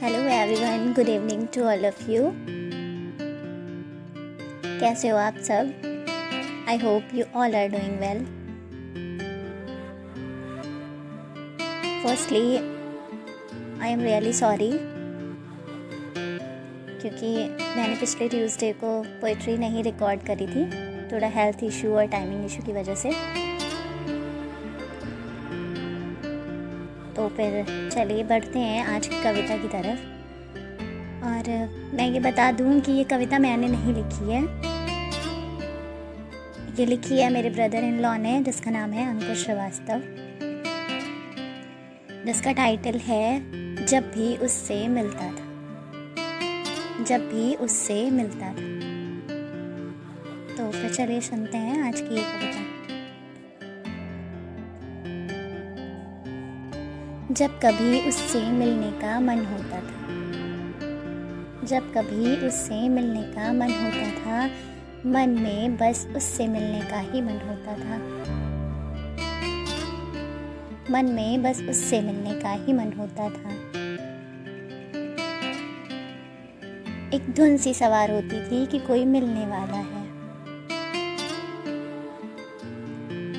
Hello everyone, good evening to all of you. कैसे हो आप सब? I hope you all are doing well. Firstly I am really sorry क्योंकि मैंने पिछले ट्यूसडे को पोइट्री नहीं रिकॉर्ड करी थी, थोड़ा हेल्थ इशू और टाइमिंग इशू की वजह से। तो फिर चलिए बढ़ते हैं आज की कविता की तरफ। और मैं ये बता दूं कि ये कविता मैंने नहीं लिखी है, ये लिखी है मेरे ब्रदर इन लॉ ने, जिसका नाम है अंकुश श्रीवास्तव, जिसका टाइटल है जब भी उससे मिलता था। जब भी उससे मिलता था। तो फिर चलिए सुनते हैं आज की ये कविता। जब कभी उससे मिलने का मन होता था, जब कभी उससे मिलने का मन होता था, मन में बस उससे मिलने का ही मन होता था। मन में बस उससे मिलने का ही मन होता था। एक धुन सी सवार होती थी कि कोई मिलने वाला है।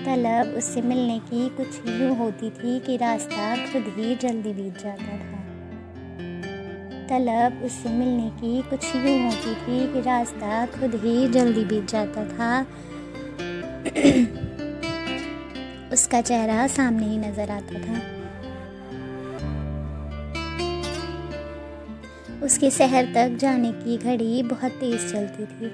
तलब उससे मिलने की कुछ यूँ होती थी कि रास्ता खुद ही जल्दी बीत जाता था। तलब उससे मिलने की कुछ यूँ होती थी कि रास्ता खुद ही जल्दी बीत जाता था। उसका चेहरा सामने ही नजर आता था। उसके शहर तक जाने की घड़ी बहुत तेज चलती थी,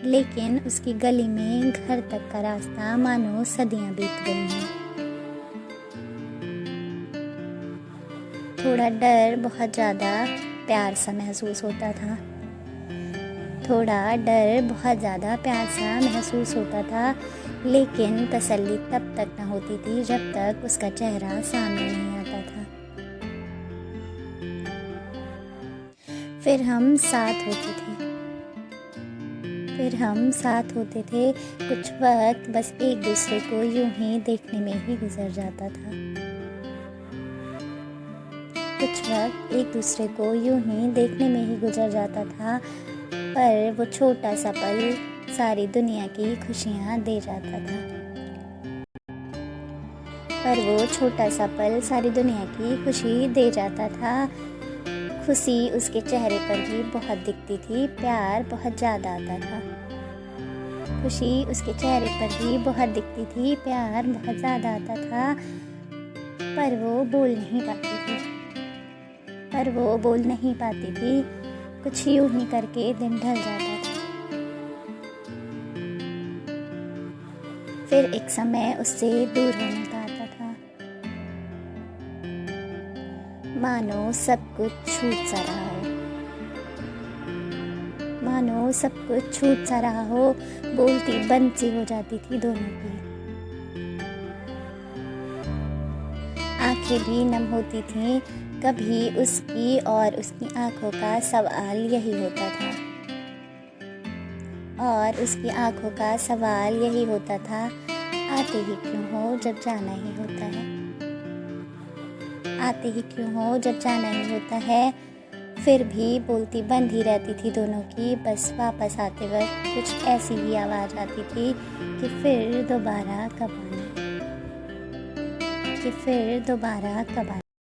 लेकिन उसकी गली में घर तक का रास्ता मानो सदियां बीत गई हैं। थोड़ा डर, बहुत ज़्यादा प्यार सा महसूस होता था। थोड़ा डर, बहुत ज़्यादा प्यार सा महसूस होता था, लेकिन तसल्ली तब तक न होती थी जब तक उसका चेहरा सामने नहीं आता था। फिर हम साथ होते थे, फिर हम साथ होते थे। कुछ वक्त बस एक दूसरे को यूं ही देखने में ही गुजर जाता था। कुछ वक्त एक दूसरे को यूं ही देखने में ही गुजर जाता था, पर वो छोटा सा पल सारी दुनिया की खुशियाँ दे जाता था। पर वो छोटा सा पल सारी दुनिया की खुशी दे जाता था। खुशी उसके चेहरे पर भी बहुत दिखती थी, प्यार बहुत ज़्यादा आता था। खुशी उसके चेहरे पर भी बहुत दिखती थी, प्यार बहुत ज़्यादा आता था, पर वो बोल नहीं पाती थी। पर वो बोल नहीं पाती थी। कुछ यूं ही करके दिन ढल जाता था। फिर एक समय उससे दूर होने का आता था, मानो सब कुछ छूट सा रहा हो। मानो सब कुछ छूट सा रहा हो। बोलती बंद सी हो जाती थी दोनों की। आंखें भी नम होती थीं। कभी उसकी और उसकी आंखों का सवाल यही होता था। और उसकी आंखों का सवाल यही होता था, आते ही क्यों हो जब जाना ही होता है। आते ही क्यों हो जब जाना ही होता है। फिर भी बोलती बंद ही रहती थी दोनों की। बस वापस आते वक्त कुछ ऐसी ही आवाज़ आती थी कि फिर दोबारा कब आना, कि फिर दोबारा कब आना।